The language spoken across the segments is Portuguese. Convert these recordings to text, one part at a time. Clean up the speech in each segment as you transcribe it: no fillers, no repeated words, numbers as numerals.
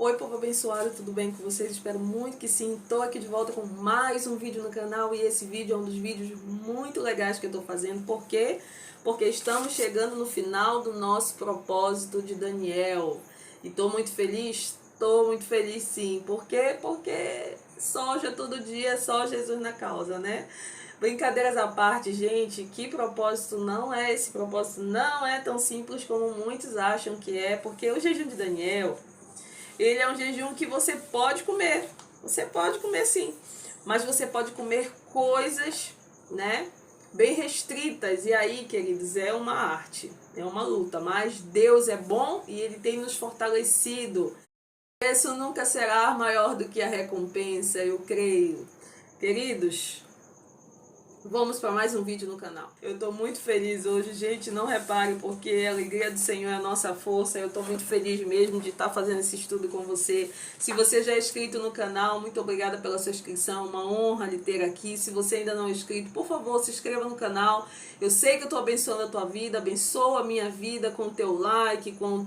Oi, povo abençoado, tudo bem com vocês? Espero muito que sim. Estou aqui de volta com mais um vídeo no canal e esse vídeo é um dos vídeos muito legais que eu estou fazendo. Por quê? Porque estamos chegando no final do nosso propósito de Daniel. E estou muito feliz sim. Por quê? Porque soja todo dia, só Jesus na causa, né? Brincadeiras à parte, gente, que propósito não é esse? Propósito não é tão simples como muitos acham que é, porque o jejum de Daniel, ele é um jejum que você pode comer. Você pode comer sim. Mas você pode comer coisas, né? Bem restritas. E aí, queridos, é uma arte. É uma luta. Mas Deus é bom e Ele tem nos fortalecido. Isso nunca será maior do que a recompensa, eu creio. Queridos, vamos para mais um vídeo no canal. Eu tô muito feliz hoje, gente, não repare, porque a alegria do Senhor é a nossa força. Eu tô muito feliz mesmo de estar fazendo esse estudo com você. Se você já é inscrito no canal, muito obrigada pela sua inscrição, uma honra lhe ter aqui. Se você ainda não é inscrito, por favor, se inscreva no canal. Eu sei que eu tô abençoando a tua vida, abençoa a minha vida com o teu like, com o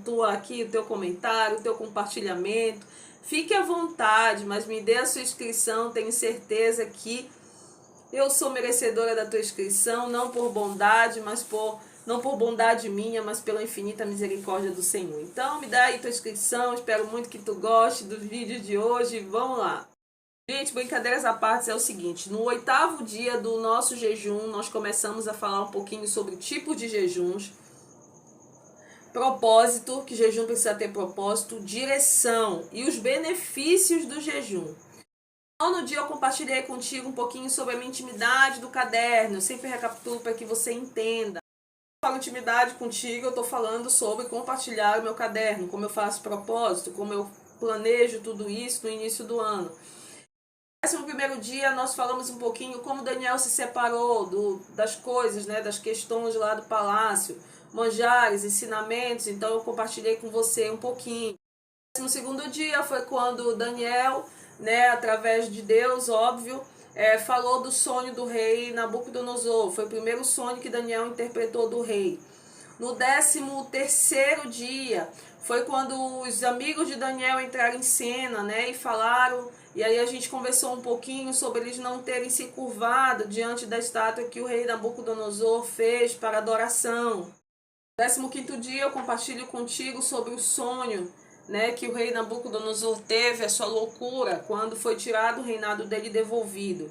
teu comentário, o teu compartilhamento. Fique à vontade, mas me dê a sua inscrição, tenho certeza que eu sou merecedora da tua inscrição, não por bondade, não por bondade minha, mas pela infinita misericórdia do Senhor. Então, me dá aí tua inscrição, espero muito que tu goste do vídeo de hoje. Vamos lá. Gente, brincadeiras à parte, é o seguinte, no 8º dia do nosso jejum, nós começamos a falar um pouquinho sobre tipos de jejuns, propósito, que jejum precisa ter propósito, direção e os benefícios do jejum. No dia eu compartilhei contigo um pouquinho sobre a minha intimidade do caderno. Eu sempre recapitulo para que você entenda. Quando eu falo intimidade contigo, eu estou falando sobre compartilhar o meu caderno, como eu faço propósito, como eu planejo tudo isso no início do ano. No primeiro dia nós falamos um pouquinho como Daniel se separou das coisas, né, das questões lá do palácio, manjares, ensinamentos. Então eu compartilhei com você um pouquinho. No segundo dia foi quando Daniel, né, através de Deus, óbvio, falou do sonho do rei Nabucodonosor. Foi o primeiro sonho que Daniel interpretou do rei. No 13º dia foi quando os amigos de Daniel entraram em cena, né, e falaram, e aí a gente conversou um pouquinho sobre eles não terem se curvado diante da estátua que o rei Nabucodonosor fez para adoração. No 15º dia eu compartilho contigo sobre o sonho, né, que o rei Nabucodonosor teve, a sua loucura, quando foi tirado o reinado dele e devolvido.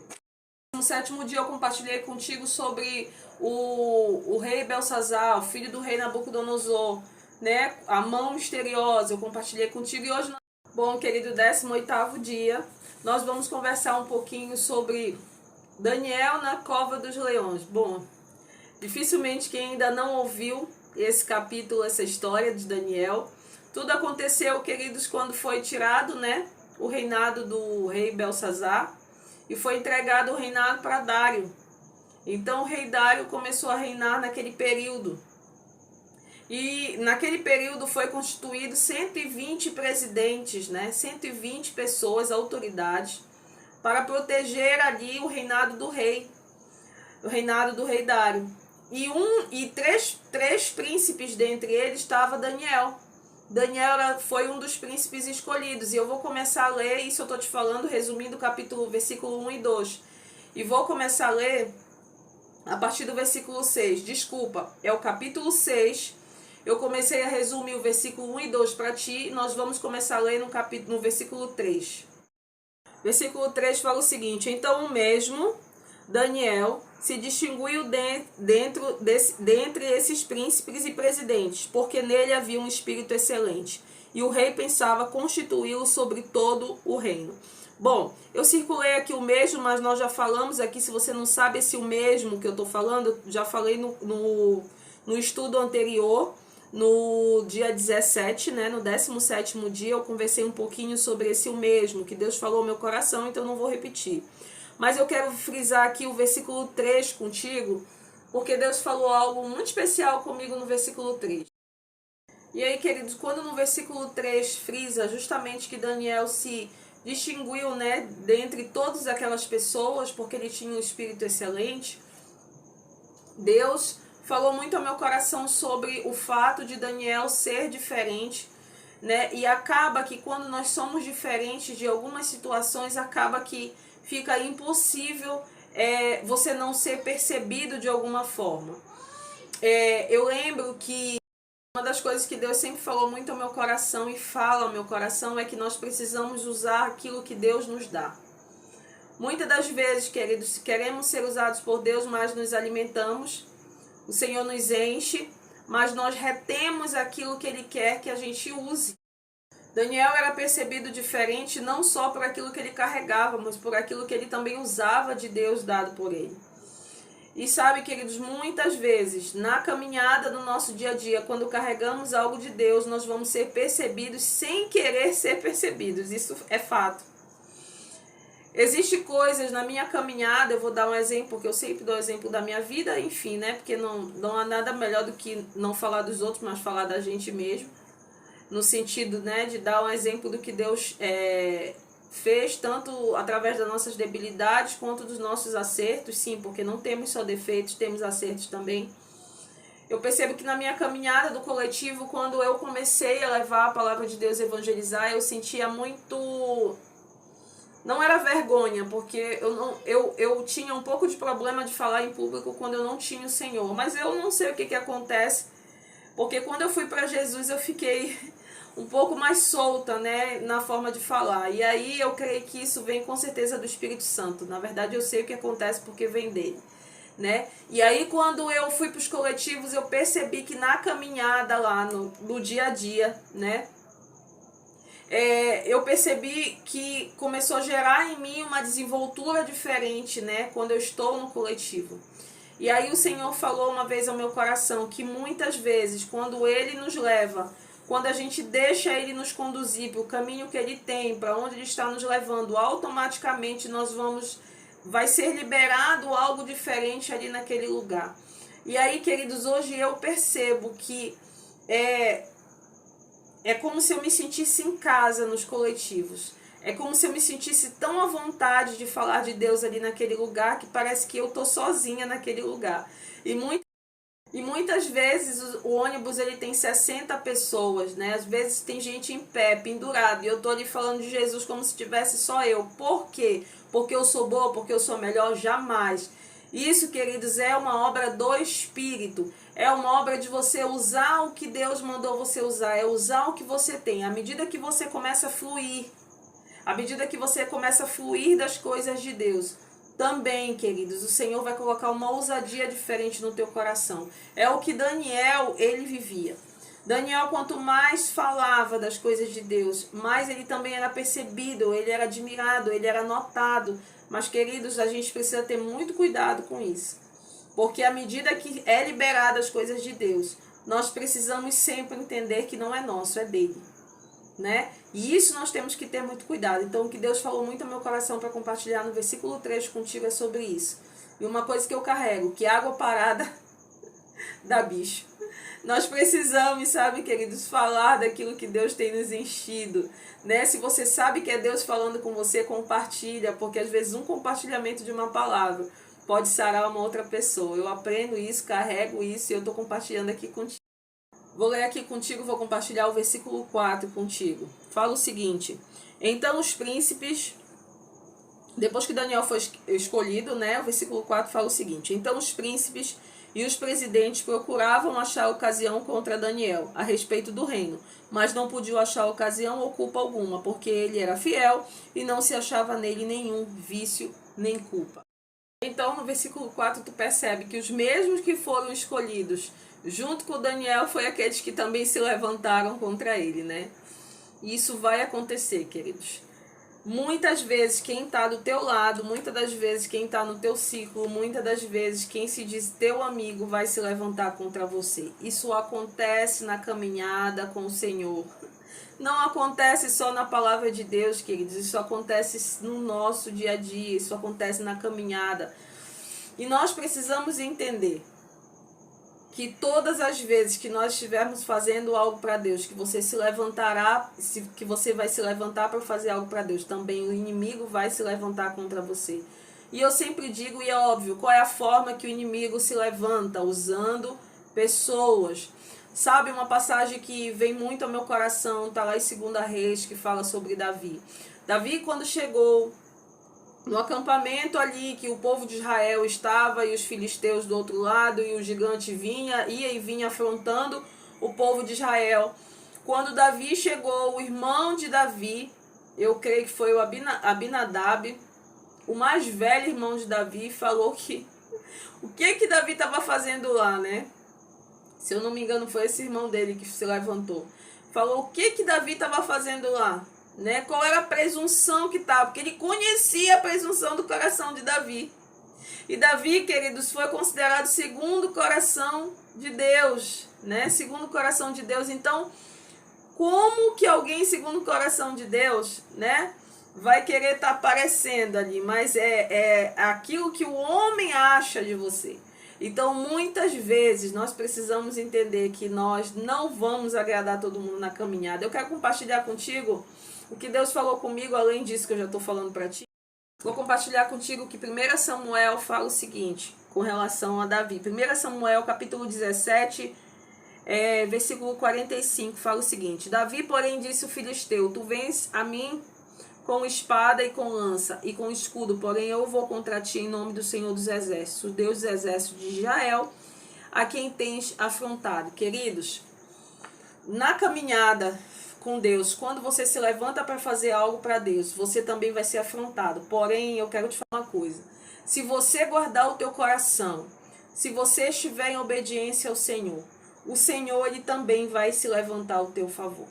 No 7º dia eu compartilhei contigo sobre o rei Belsazar, o filho do rei Nabucodonosor, né, a mão misteriosa, eu compartilhei contigo. E hoje, bom, querido, 18º dia, nós vamos conversar um pouquinho sobre Daniel na cova dos leões. Bom, dificilmente quem ainda não ouviu esse capítulo, essa história de Daniel. Tudo aconteceu, queridos, quando foi tirado, né, o reinado do rei Belsazar e foi entregado o reinado para Dário. Então o rei Dário começou a reinar naquele período. E naquele período foi constituído 120 presidentes, né, 120 pessoas, autoridades, para proteger ali o reinado do rei Dário. E três príncipes, dentre eles estava Daniel. Daniel foi um dos príncipes escolhidos. E eu vou começar a ler, isso eu estou te falando, resumindo o capítulo, versículo 1 e 2. E vou começar a ler a partir do versículo 6. Desculpa, é o capítulo 6. Eu comecei a resumir o versículo 1 e 2 para ti. E nós vamos começar a ler no versículo 3. Versículo 3 fala o seguinte: então o mesmo Daniel se distinguiu dentre esses príncipes e presidentes, porque nele havia um espírito excelente, e o rei pensava constituí-lo sobre todo o reino. Bom, eu circulei aqui o mesmo, mas nós já falamos aqui, se você não sabe esse o mesmo que eu estou falando, eu já falei no estudo anterior, no dia 17, né, no 17º dia, eu conversei um pouquinho sobre esse o mesmo, que Deus falou ao meu coração, então não vou repetir. Mas eu quero frisar aqui o versículo 3 contigo, porque Deus falou algo muito especial comigo no versículo 3. E aí, queridos, quando no versículo 3 frisa justamente que Daniel se distinguiu, né, dentre todas aquelas pessoas, porque ele tinha um espírito excelente, Deus falou muito ao meu coração sobre o fato de Daniel ser diferente né? E acaba que quando nós somos diferentes de algumas situações, acaba que fica impossível você não ser percebido de alguma forma. Eu lembro que uma das coisas que Deus sempre falou muito ao meu coração e fala ao meu coração é que nós precisamos usar aquilo que Deus nos dá. Muitas das vezes, queridos, queremos ser usados por Deus, mas nos alimentamos, o Senhor nos enche, mas nós retemos aquilo que Ele quer que a gente use. Daniel era percebido diferente não só por aquilo que ele carregava, mas por aquilo que ele também usava de Deus dado por ele. E sabe, queridos, muitas vezes na caminhada do nosso dia a dia, quando carregamos algo de Deus, nós vamos ser percebidos sem querer ser percebidos. Isso é fato. Existem coisas na minha caminhada, eu vou dar um exemplo, porque eu sempre dou exemplo da minha vida, enfim, né? Porque não há nada melhor do que não falar dos outros, mas falar da gente mesmo. No sentido, né, de dar um exemplo do que Deus fez, tanto através das nossas debilidades, quanto dos nossos acertos, sim, porque não temos só defeitos, temos acertos também. Eu percebo que na minha caminhada do coletivo, quando eu comecei a levar a palavra de Deus, evangelizar, eu sentia muito... Não era vergonha, porque eu tinha um pouco de problema de falar em público quando eu não tinha o Senhor. Mas eu não sei o que acontece, porque quando eu fui para Jesus eu fiquei um pouco mais solta, né, na forma de falar. E aí eu creio que isso vem com certeza do Espírito Santo. Na verdade eu sei o que acontece porque vem dele, né? E aí quando eu fui para os coletivos eu percebi que na caminhada lá, no dia a dia, né, eu percebi que começou a gerar em mim uma desenvoltura diferente, né, quando eu estou no coletivo. E aí o Senhor falou uma vez ao meu coração que muitas vezes, quando Ele nos leva, quando a gente deixa Ele nos conduzir para o caminho que Ele tem, para onde Ele está nos levando, automaticamente vai ser liberado algo diferente ali naquele lugar. E aí, queridos, hoje eu percebo que é como se eu me sentisse em casa nos coletivos. É como se eu me sentisse tão à vontade de falar de Deus ali naquele lugar que parece que eu tô sozinha naquele lugar. E muitas vezes o ônibus ele tem 60 pessoas, né? Às vezes tem gente em pé, pendurado, e eu tô ali falando de Jesus como se tivesse só eu. Por quê? Porque eu sou boa, porque eu sou melhor? Jamais. Isso, queridos, é uma obra do Espírito. É uma obra de você usar o que Deus mandou você usar. É usar o que você tem. À medida que você começa a fluir, à medida que você começa a fluir das coisas de Deus, também, queridos, o Senhor vai colocar uma ousadia diferente no teu coração. É o que Daniel, ele vivia. Daniel, quanto mais falava das coisas de Deus, mais ele também era percebido, ele era admirado, ele era notado. Mas, queridos, a gente precisa ter muito cuidado com isso. Porque à medida que é liberada as coisas de Deus, nós precisamos sempre entender que não é nosso, é dele, né? E isso nós temos que ter muito cuidado. Então, o que Deus falou muito ao meu coração para compartilhar no versículo 3 contigo é sobre isso. E uma coisa que eu carrego, que água parada dá bicho. Nós precisamos, sabe, queridos, falar daquilo que Deus tem nos enchido, né? Se você sabe que é Deus falando com você, compartilha, porque às vezes um compartilhamento de uma palavra pode sarar uma outra pessoa. Eu aprendo isso, carrego isso e eu estou compartilhando aqui contigo. Vou ler aqui contigo, vou compartilhar o versículo 4 contigo. Fala o seguinte: então os príncipes, depois que Daniel foi escolhido, né, o versículo 4 fala o seguinte: então os príncipes e os presidentes procuravam achar ocasião contra Daniel a respeito do reino, mas não podiam achar ocasião ou culpa alguma, porque ele era fiel e não se achava nele nenhum vício nem culpa. Então, no versículo 4, tu percebe que os mesmos que foram escolhidos junto com Daniel foi aqueles que também se levantaram contra ele, né? E isso vai acontecer, queridos. Muitas vezes quem está do teu lado, muitas das vezes quem está no teu ciclo, muitas das vezes quem se diz teu amigo vai se levantar contra você. Isso acontece na caminhada com o Senhor. Não acontece só na palavra de Deus, queridos. Isso acontece no nosso dia a dia, isso acontece na caminhada. E nós precisamos entender que todas as vezes que nós estivermos fazendo algo para Deus, que você se levantará, que você vai se levantar para fazer algo para Deus, também o inimigo vai se levantar contra você. E eu sempre digo, e é óbvio, qual é a forma que o inimigo se levanta? Usando pessoas. Sabe, uma passagem que vem muito ao meu coração, está lá em 2 Reis, que fala sobre Davi. Davi, quando chegou no acampamento ali, que o povo de Israel estava e os filisteus do outro lado, e o gigante ia e vinha afrontando o povo de Israel. Quando Davi chegou, o irmão de Davi, eu creio que foi o Abinadab, o mais velho irmão de Davi, falou que o que Davi estava fazendo lá, né? Se eu não me engano, foi esse irmão dele que se levantou. Falou o que Davi estava fazendo lá, né? Qual era a presunção que estava, porque ele conhecia a presunção do coração de Davi. E Davi, queridos, foi considerado segundo o coração de Deus, né? Segundo o coração de Deus. Então, como que alguém segundo o coração de Deus, né, vai querer estar aparecendo ali? Mas é aquilo que o homem acha de você. Então, muitas vezes, nós precisamos entender que nós não vamos agradar todo mundo na caminhada. Eu quero compartilhar contigo o que Deus falou comigo, além disso que eu já estou falando para ti. Vou compartilhar contigo que 1 Samuel fala o seguinte, com relação a Davi. 1 Samuel, capítulo 17, versículo 45, fala o seguinte. Davi, porém, disse o filisteu, tu vens a mim com espada e com lança e com escudo, porém eu vou contra ti em nome do Senhor dos Exércitos, o Deus dos Exércitos de Israel, a quem tens afrontado. Queridos, na caminhada com Deus, quando você se levanta para fazer algo para Deus, você também vai ser afrontado. Porém, eu quero te falar uma coisa. Se você guardar o teu coração, se você estiver em obediência ao Senhor, o Senhor ele também vai se levantar ao teu favor.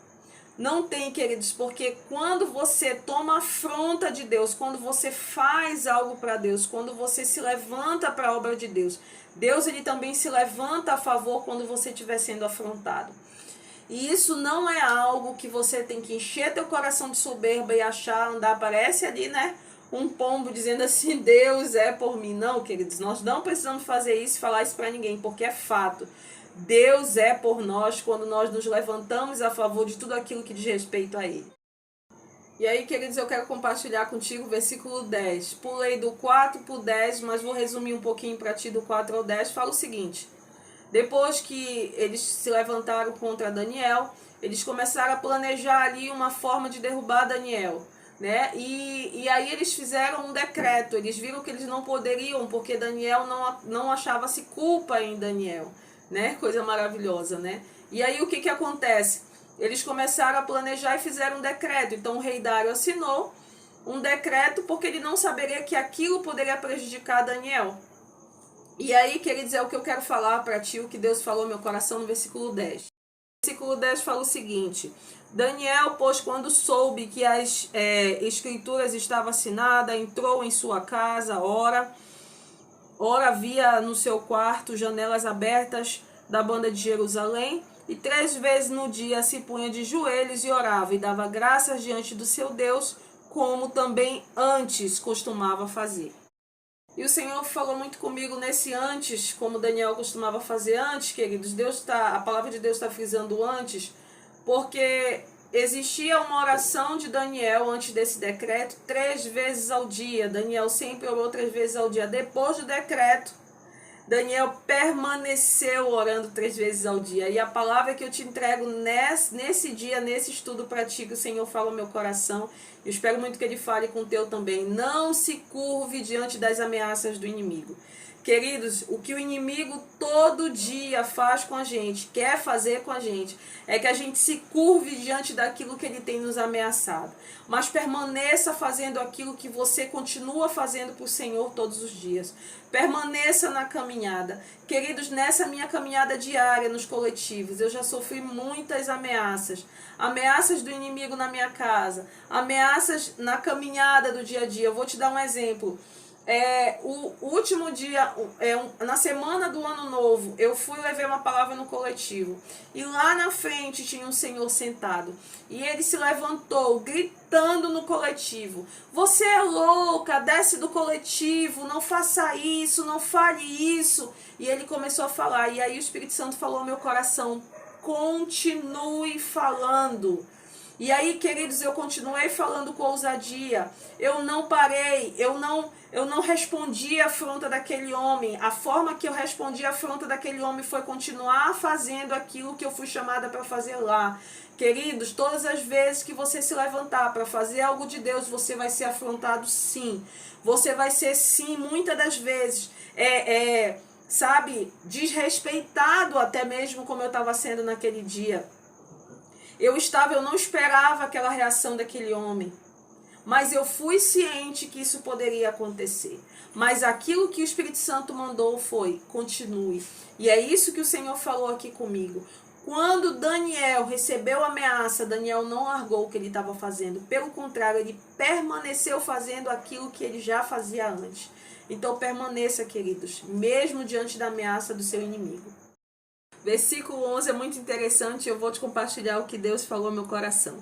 Não tem, queridos, porque quando você toma afronta de Deus, quando você faz algo para Deus, quando você se levanta para a obra de Deus, Deus ele também se levanta a favor quando você estiver sendo afrontado. E isso não é algo que você tem que encher teu coração de soberba e achar, andar, parece ali, né? Um pombo dizendo assim, Deus é por mim. Não, queridos, nós não precisamos fazer isso e falar isso para ninguém, porque é fato. Deus é por nós quando nós nos levantamos a favor de tudo aquilo que diz respeito a Ele. E aí, queridos, eu quero compartilhar contigo o versículo 10. Pulei do 4 para o 10, mas vou resumir um pouquinho para ti do 4 ao 10. Fala o seguinte. Depois que eles se levantaram contra Daniel, eles começaram a planejar ali uma forma de derrubar Daniel, né? E aí eles fizeram um decreto. Eles viram que eles não poderiam, porque Daniel não achava-se culpa em Daniel, né? Coisa maravilhosa, né? E aí o que acontece? Eles começaram a planejar e fizeram um decreto. Então o rei Dário assinou um decreto porque ele não saberia que aquilo poderia prejudicar Daniel. E aí, queridos, é o que eu quero falar para ti, o que Deus falou no meu coração no versículo 10. O versículo 10 fala o seguinte. Daniel, pois, quando soube que as escrituras estavam assinadas, entrou em sua casa, ora via no seu quarto janelas abertas da banda de Jerusalém, e 3 vezes no dia se punha de joelhos e orava, e dava graças diante do seu Deus, como também antes costumava fazer. E o Senhor falou muito comigo nesse antes, como Daniel costumava fazer antes, queridos. A palavra de Deus está frisando antes, porque existia uma oração de Daniel antes desse decreto, 3 vezes ao dia. Daniel sempre orou 3 vezes ao dia. Depois do decreto, Daniel permaneceu orando 3 vezes ao dia. E a palavra que eu te entrego nesse dia, nesse estudo para ti, que o Senhor fala no meu coração, eu espero muito que Ele fale com o teu também. Não se curve diante das ameaças do inimigo. Queridos, o que o inimigo todo dia faz com a gente, quer fazer com a gente, é que a gente se curve diante daquilo que ele tem nos ameaçado. Mas permaneça fazendo aquilo que você continua fazendo para o Senhor todos os dias. Permaneça na caminhada. Queridos, nessa minha caminhada diária nos coletivos, eu já sofri muitas ameaças. Ameaças do inimigo na minha casa, ameaças na caminhada do dia a dia. Eu vou te dar um exemplo. O último dia, na semana do ano novo, eu fui levar uma palavra no coletivo, e lá na frente tinha um senhor sentado, e ele se levantou gritando no coletivo: você é louca, desce do coletivo, não faça isso, não fale isso. E ele começou a falar, e aí o Espírito Santo falou ao meu coração: continue falando. E aí, queridos, eu continuei falando com ousadia. Eu não parei, eu não respondi à afronta daquele homem. A forma que eu respondi à afronta daquele homem foi continuar fazendo aquilo que eu fui chamada para fazer lá. Queridos, todas as vezes que você se levantar para fazer algo de Deus, você vai ser afrontado, sim. Você vai ser, sim, muitas das vezes, sabe, desrespeitado, até mesmo como eu estava sendo naquele dia. Eu não esperava aquela reação daquele homem, mas eu fui ciente que isso poderia acontecer. Mas aquilo que o Espírito Santo mandou foi: continue. E é isso que o Senhor falou aqui comigo. Quando Daniel recebeu a ameaça, Daniel não largou o que ele estava fazendo. Pelo contrário, ele permaneceu fazendo aquilo que ele já fazia antes. Então permaneça, queridos, mesmo diante da ameaça do seu inimigo. Versículo 11 é muito interessante, eu vou te compartilhar o que Deus falou no meu coração.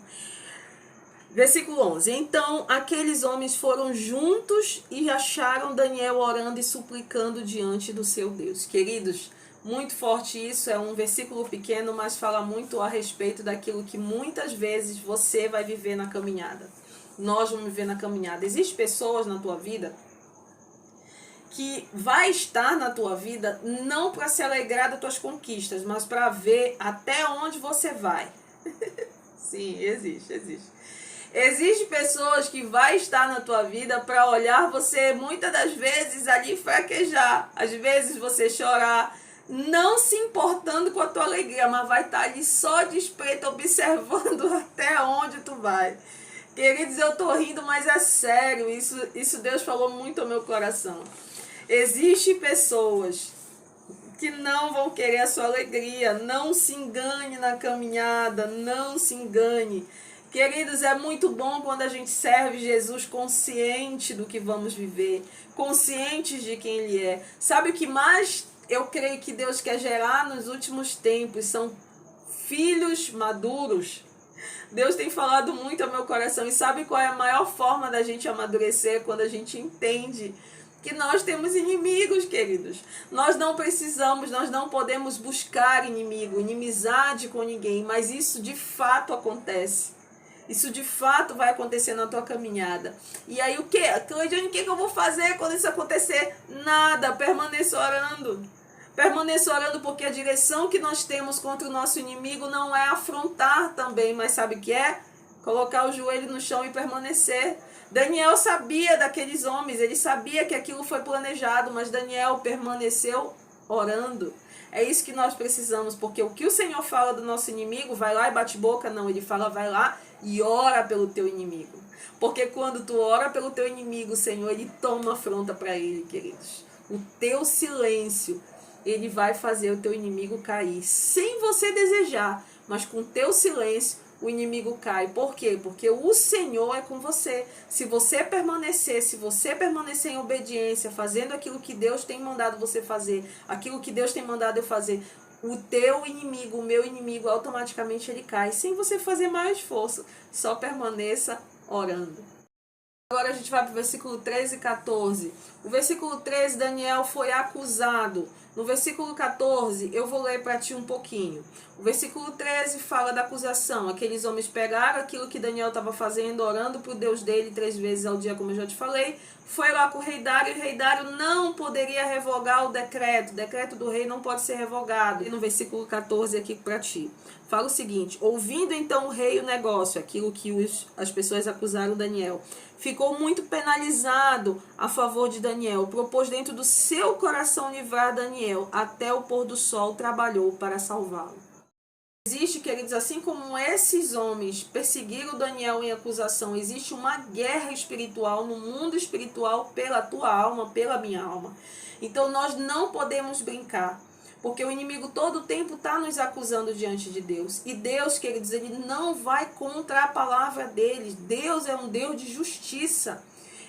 Versículo 11. Então aqueles homens foram juntos e acharam Daniel orando e suplicando diante do seu Deus. Queridos, muito forte isso, é um versículo pequeno, mas fala muito a respeito daquilo que muitas vezes você vai viver na caminhada. Nós vamos viver na caminhada. Existem pessoas na tua vida que vai estar na tua vida não para se alegrar das tuas conquistas, mas para ver até onde você vai. Sim, existe. Existem pessoas que vai estar na tua vida para olhar você muitas das vezes ali fraquejar, às vezes você chorar, não se importando com a tua alegria, mas vai estar ali só de espreito observando até onde tu vai. Queridos, eu tô rindo, mas é sério, isso Deus falou muito ao meu coração. Existem pessoas que não vão querer a sua alegria. Não se engane na caminhada, não se engane. Queridos, é muito bom quando a gente serve Jesus consciente do que vamos viver, conscientes de quem Ele é. Sabe o que mais eu creio que Deus quer gerar nos últimos tempos? São filhos maduros. Deus tem falado muito ao meu coração. E sabe qual é a maior forma da gente amadurecer? Quando a gente entende que nós temos inimigos, queridos. Nós não precisamos, nós não podemos buscar inimigo, inimizade com ninguém, mas isso de fato acontece. Isso de fato vai acontecer na tua caminhada. E aí o que? Cleidiane, o que eu vou fazer quando isso acontecer? Nada, permaneça orando. Permaneça orando, porque a direção que nós temos contra o nosso inimigo não é afrontar também, mas sabe o que é? Colocar o joelho no chão e permanecer. Daniel sabia daqueles homens, ele sabia que aquilo foi planejado, mas Daniel permaneceu orando. É isso que nós precisamos, porque o que o Senhor fala do nosso inimigo, vai lá e bate boca, não, ele fala, vai lá e ora pelo teu inimigo. Porque quando tu ora pelo teu inimigo, o Senhor, ele toma afronta para ele, queridos. O teu silêncio, ele vai fazer o teu inimigo cair, sem você desejar, mas com o teu silêncio, o inimigo cai. Por quê? Porque o Senhor é com você. Se você permanecer em obediência, fazendo aquilo que Deus tem mandado você fazer, aquilo que Deus tem mandado eu fazer, o teu inimigo, o meu inimigo, automaticamente ele cai, sem você fazer mais esforço. Só permaneça orando. Agora a gente vai para o versículo 13 e 14. O versículo 13, Daniel foi acusado. No versículo 14, eu vou ler para ti um pouquinho. O versículo 13 fala da acusação. Aqueles homens pegaram aquilo que Daniel estava fazendo, orando para o Deus dele 3 vezes ao dia, como eu já te falei. Foi lá com o rei Dário, e o rei Dário não poderia revogar o decreto. O decreto do rei não pode ser revogado. E no versículo 14 aqui para ti, fala o seguinte: ouvindo então o rei o negócio, aquilo que as pessoas acusaram Daniel, ficou muito penalizado a favor de Daniel, propôs dentro do seu coração livrar Daniel, até o pôr do sol trabalhou para salvá-lo. Existe, queridos, assim como esses homens perseguiram Daniel em acusação, existe uma guerra espiritual no mundo espiritual pela tua alma, pela minha alma. Então nós não podemos brincar, porque o inimigo todo o tempo está nos acusando diante de Deus. E Deus, queridos, ele não vai contra a palavra dele. Deus é um Deus de justiça.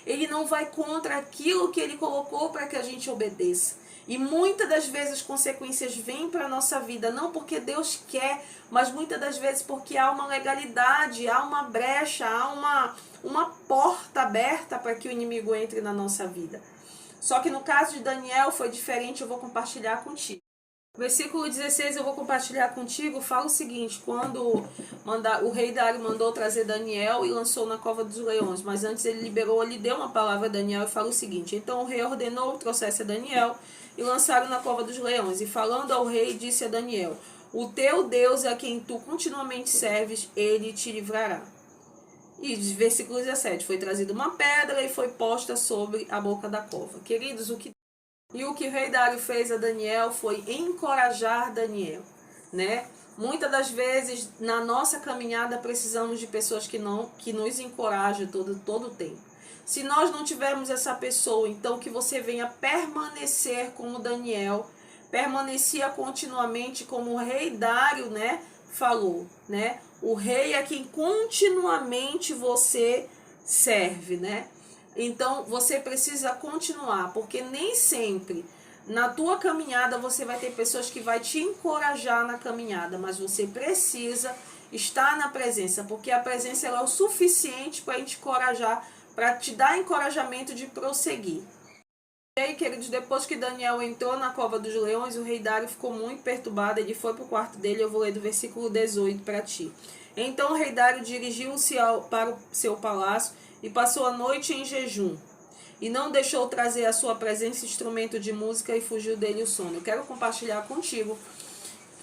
Ele não vai contra aquilo que ele colocou para que a gente obedeça. E muitas das vezes as consequências vêm para a nossa vida, não porque Deus quer, mas muitas das vezes porque há uma legalidade, há uma brecha, há uma porta aberta para que o inimigo entre na nossa vida. Só que no caso de Daniel foi diferente, eu vou compartilhar contigo. Versículo 16 eu vou compartilhar contigo, fala o seguinte: quando o rei Dário mandou trazer Daniel e lançou na cova dos leões, mas antes ele deu uma palavra a Daniel e fala o seguinte: então o rei ordenou que trouxesse a Daniel e lançaram na cova dos leões, e falando ao rei disse a Daniel: o teu Deus, a quem tu continuamente serves, ele te livrará. E versículo 17, foi trazida uma pedra e foi posta sobre a boca da cova. Queridos, o que o rei Dário fez a Daniel foi encorajar Daniel, né? Muitas das vezes na nossa caminhada precisamos de pessoas que nos encorajam todo o tempo. Se nós não tivermos essa pessoa, então que você venha permanecer como Daniel, permanecia continuamente como o rei Dário, né, falou, né? O rei é quem continuamente você serve, né? Então você precisa continuar, porque nem sempre na tua caminhada você vai ter pessoas que vai te encorajar na caminhada, mas você precisa estar na presença, porque a presença ela é o suficiente para te encorajar, para te dar encorajamento de prosseguir. E aí, queridos, depois que Daniel entrou na cova dos leões, o rei Dário ficou muito perturbado, ele foi para o quarto dele, eu vou ler do versículo 18 para ti. Então o rei Dário dirigiu-se para o seu palácio e passou a noite em jejum, e não deixou trazer à sua presença instrumento de música, e fugiu dele o sono. Eu quero compartilhar contigo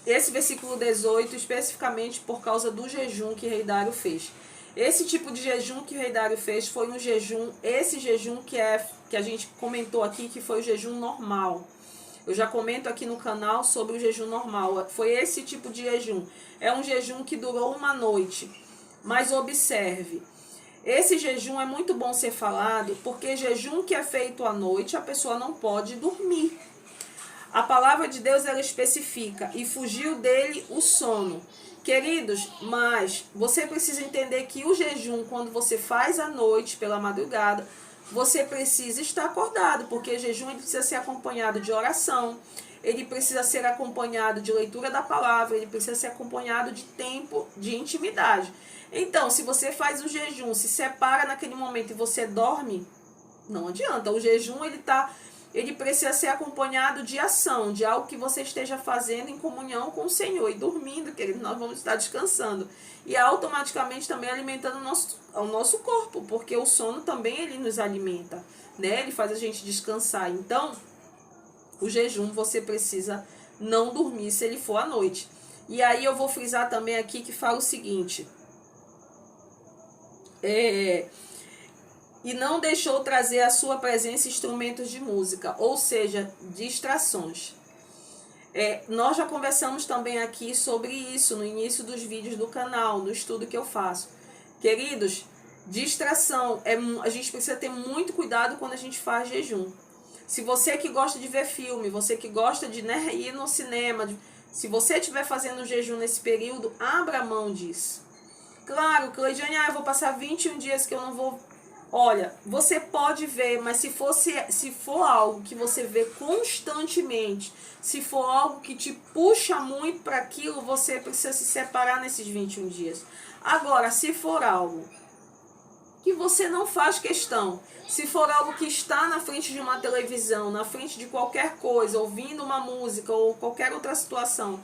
esse versículo 18, especificamente por causa do jejum que o rei Dário fez. Esse tipo de jejum que o rei Dário fez foi um jejum, esse jejum que a gente comentou aqui, que foi o jejum normal. Eu já comento aqui no canal sobre o jejum normal. Foi esse tipo de jejum. É um jejum que durou uma noite. Mas observe, esse jejum é muito bom ser falado, porque jejum que é feito à noite, a pessoa não pode dormir. A palavra de Deus ela especifica: e fugiu dele o sono. Queridos, mas você precisa entender que o jejum, quando você faz à noite, pela madrugada, você precisa estar acordado, porque o jejum ele precisa ser acompanhado de oração, ele precisa ser acompanhado de leitura da palavra, ele precisa ser acompanhado de tempo de intimidade. Então, se você faz o jejum, se separa naquele momento e você dorme, não adianta. O jejum ele precisa ser acompanhado de ação, de algo que você esteja fazendo em comunhão com o Senhor. E dormindo, querido, nós vamos estar descansando. E automaticamente também alimentando o nosso corpo, porque o sono também ele nos alimenta, né? Ele faz a gente descansar. Então, o jejum você precisa não dormir se ele for à noite. E aí eu vou frisar também aqui que fala o seguinte: e não deixou trazer à sua presença instrumentos de música, ou seja, distrações. Nós já conversamos também aqui sobre isso no início dos vídeos do canal, no estudo que eu faço. Queridos, distração, a gente precisa ter muito cuidado quando a gente faz jejum. Se você que gosta de ver filme, você que gosta de ir no cinema, se você estiver fazendo jejum nesse período, abra mão disso. Claro, Cleidiane, eu vou passar 21 dias que eu não vou. Olha, você pode ver, mas se for algo que você vê constantemente, se for algo que te puxa muito para aquilo, você precisa se separar nesses 21 dias. Agora, se for algo que você não faz questão, se for algo que está na frente de uma televisão, na frente de qualquer coisa, ouvindo uma música ou qualquer outra situação,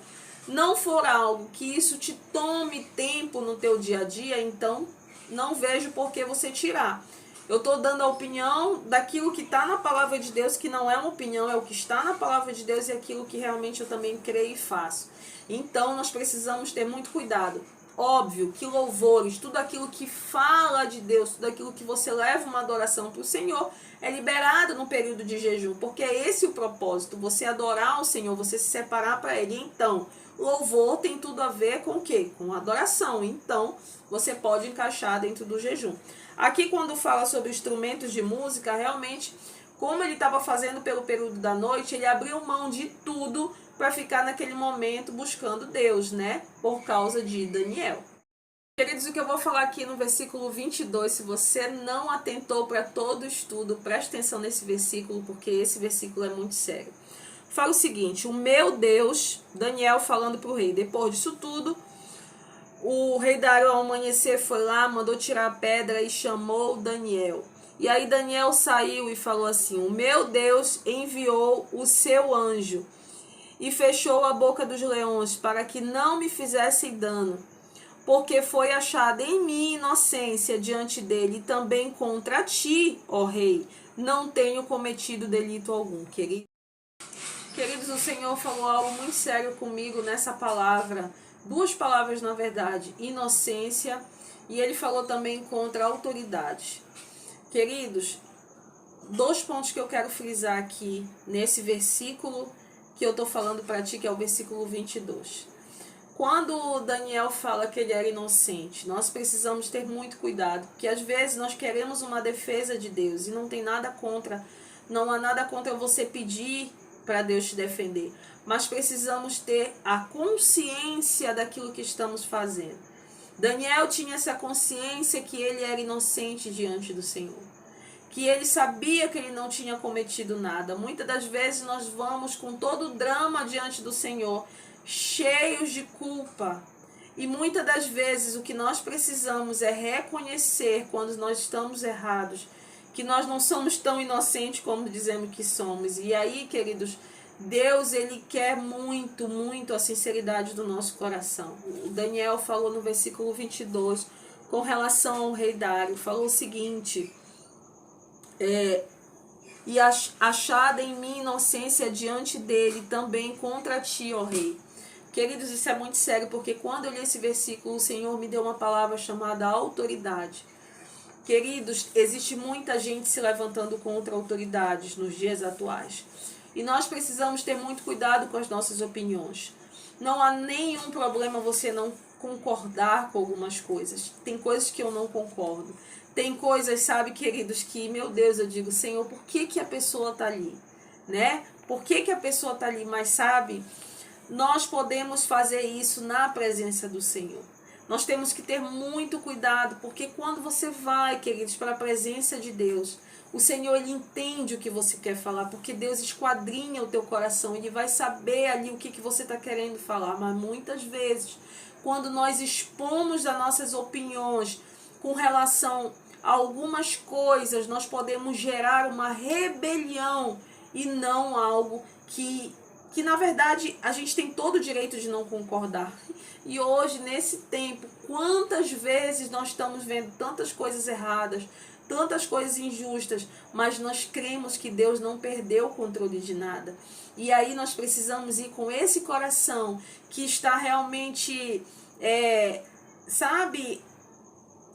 não for algo que isso te tome tempo no teu dia a dia, então não vejo por que você tirar. Eu estou dando a opinião daquilo que está na palavra de Deus, que não é uma opinião, é o que está na palavra de Deus e aquilo que realmente eu também creio e faço. Então nós precisamos ter muito cuidado. Óbvio que louvores, tudo aquilo que fala de Deus, tudo aquilo que você leva uma adoração para o Senhor, é liberado no período de jejum, porque é esse o propósito, você adorar o Senhor, você se separar para Ele. Então, louvor tem tudo a ver com o quê? Com adoração. Então, você pode encaixar dentro do jejum. Aqui, quando fala sobre instrumentos de música, realmente, como ele estava fazendo pelo período da noite, ele abriu mão de tudo para ficar naquele momento buscando Deus, né? Por causa de Daniel. Queridos, o que eu vou falar aqui no versículo 22, se você não atentou para todo o estudo, preste atenção nesse versículo, porque esse versículo é muito sério. Fala o seguinte: o meu Deus, Daniel falando para o rei, depois disso tudo, o rei Dário ao amanhecer foi lá, mandou tirar a pedra e chamou Daniel. E aí Daniel saiu e falou assim: o meu Deus enviou o seu anjo e fechou a boca dos leões, para que não me fizessem dano. Porque foi achada em mim inocência diante dele, e também contra ti, ó rei, não tenho cometido delito algum. Queridos, o Senhor falou algo muito sério comigo nessa palavra. Duas palavras, na verdade, inocência, e ele falou também contra autoridade. Queridos, dois pontos que eu quero frisar aqui nesse versículo que eu estou falando para ti, que é o versículo 22. Quando Daniel fala que ele era inocente, nós precisamos ter muito cuidado, porque às vezes nós queremos uma defesa de Deus e não tem nada contra, não há nada contra você pedir para Deus te defender, mas precisamos ter a consciência daquilo que estamos fazendo. Daniel tinha essa consciência que ele era inocente diante do Senhor, que ele sabia que ele não tinha cometido nada. Muitas das vezes nós vamos com todo o drama diante do Senhor, cheios de culpa. E muitas das vezes o que nós precisamos é reconhecer quando nós estamos errados, que nós não somos tão inocentes como dizemos que somos. E aí, queridos, Deus, ele quer muito, muito a sinceridade do nosso coração. O Daniel falou no versículo 22, com relação ao rei Dário, falou o seguinte: e achada em mim inocência diante dele, também contra ti, ó rei. Queridos, isso é muito sério, porque quando eu li esse versículo, o Senhor me deu uma palavra chamada autoridade. Queridos, existe muita gente se levantando contra autoridades nos dias atuais. E nós precisamos ter muito cuidado com as nossas opiniões. Não há nenhum problema você não concordar com algumas coisas. Tem coisas que eu não concordo. Tem coisas, sabe, queridos, que, meu Deus, eu digo, Senhor, por que a pessoa está ali? Né? Por que a pessoa está ali? Mas, sabe, nós podemos fazer isso na presença do Senhor. Nós temos que ter muito cuidado, porque quando você vai, queridos, para a presença de Deus, o Senhor, ele entende o que você quer falar, porque Deus esquadrinha o teu coração, ele vai saber ali o que você está querendo falar. Mas muitas vezes, quando nós expomos as nossas opiniões com relação a algumas coisas, nós podemos gerar uma rebelião e não algo que na verdade a gente tem todo o direito de não concordar. E hoje, nesse tempo, quantas vezes nós estamos vendo tantas coisas erradas, tantas coisas injustas, mas nós cremos que Deus não perdeu o controle de nada. E aí nós precisamos ir com esse coração que está realmente,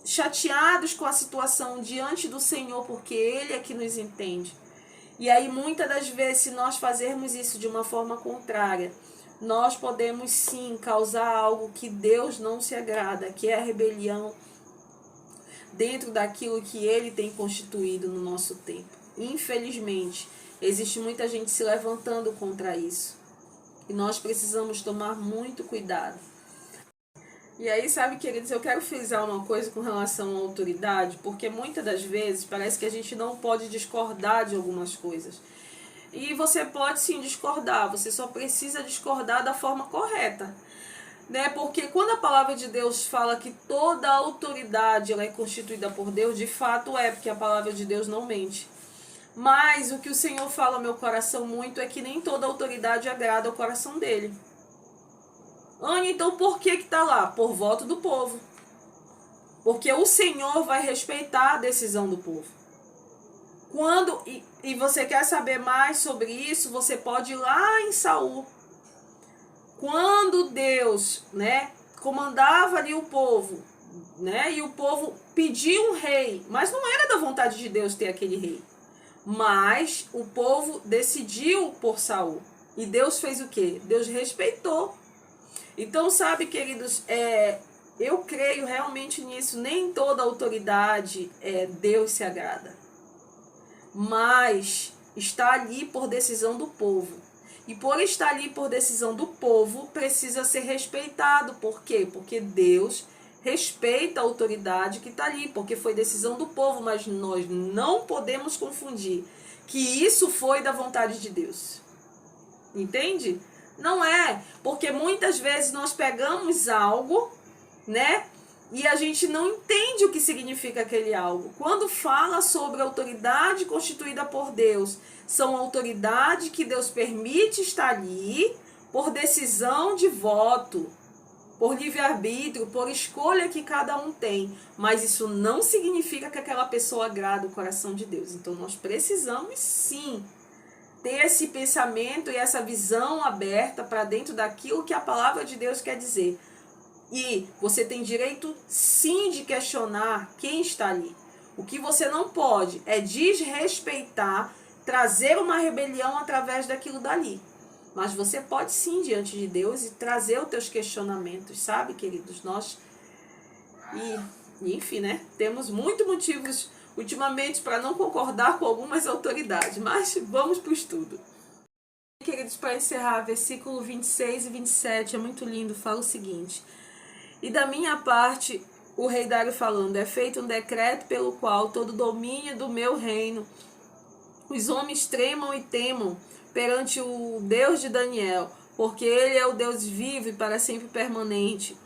chateados com a situação diante do Senhor, porque Ele é que nos entende. E aí, muitas das vezes, se nós fazermos isso de uma forma contrária, nós podemos sim causar algo que Deus não se agrada, que é a rebelião dentro daquilo que Ele tem constituído no nosso tempo. Infelizmente, existe muita gente se levantando contra isso. E nós precisamos tomar muito cuidado. E aí, sabe, queridos, eu quero frisar uma coisa com relação à autoridade, porque muitas das vezes parece que a gente não pode discordar de algumas coisas. E você pode sim discordar, você só precisa discordar da forma correta. Né? Porque quando a palavra de Deus fala que toda a autoridade ela é constituída por Deus, de fato porque a palavra de Deus não mente. Mas o que o Senhor fala ao meu coração muito é que nem toda autoridade agrada ao coração dele. Ania, então por que está lá? Por voto do povo. Porque o Senhor vai respeitar a decisão do povo. E você quer saber mais sobre isso, você pode ir lá em Saul. Quando Deus, comandava ali o povo, e o povo pediu um rei, mas não era da vontade de Deus ter aquele rei. Mas o povo decidiu por Saul. E Deus fez o quê? Deus respeitou. Então, sabe, queridos, eu creio realmente nisso. Nem toda autoridade Deus se agrada. Mas está ali por decisão do povo. E por estar ali por decisão do povo, precisa ser respeitado. Por quê? Porque Deus respeita a autoridade que está ali, porque foi decisão do povo, mas nós não podemos confundir que isso foi da vontade de Deus. Entende? Não é, porque muitas vezes nós pegamos algo, e a gente não entende o que significa aquele algo. Quando fala sobre autoridade constituída por Deus, são autoridade que Deus permite estar ali por decisão de voto, por livre-arbítrio, por escolha que cada um tem. Mas isso não significa que aquela pessoa agrada o coração de Deus. Então nós precisamos sim ter esse pensamento e essa visão aberta para dentro daquilo que a palavra de Deus quer dizer. E você tem direito sim de questionar quem está ali. O que você não pode é desrespeitar, trazer uma rebelião através daquilo dali. Mas você pode sim diante de Deus e trazer os teus questionamentos, sabe, queridos? Enfim, né? Temos muitos motivos ultimamente para não concordar com algumas autoridades, mas vamos para o estudo. Queridos, para encerrar, versículo 26 e 27 é muito lindo, fala o seguinte: e da minha parte, o rei Dário falando, é feito um decreto pelo qual todo domínio do meu reino, os homens tremam e temam perante o Deus de Daniel, porque ele é o Deus vivo e para sempre permanente,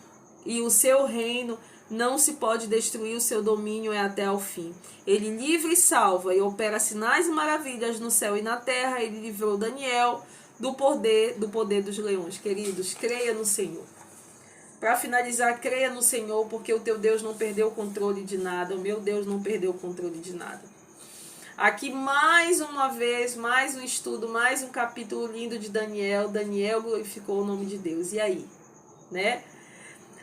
e o seu reino não se pode destruir, o seu domínio é até ao fim. Ele livra e salva e opera sinais e maravilhas no céu e na terra. Ele livrou Daniel do poder dos leões. Queridos, creia no Senhor. Para finalizar, creia no Senhor, porque o teu Deus não perdeu o controle de nada, o meu Deus não perdeu o controle de nada. Aqui mais uma vez, mais um estudo, mais um capítulo lindo de Daniel. Daniel glorificou o nome de Deus. E aí? Né?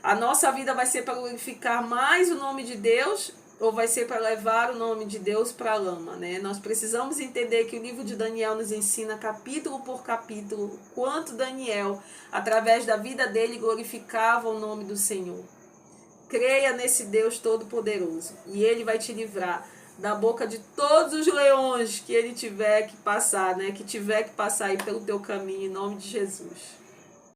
A nossa vida vai ser para glorificar mais o nome de Deus ou vai ser para levar o nome de Deus para a lama, né? Nós precisamos entender que o livro de Daniel nos ensina capítulo por capítulo quanto Daniel, através da vida dele, glorificava o nome do Senhor. Creia nesse Deus Todo-Poderoso e ele vai te livrar da boca de todos os leões que ele tiver que passar, né? Que tiver que passar aí pelo teu caminho, em nome de Jesus.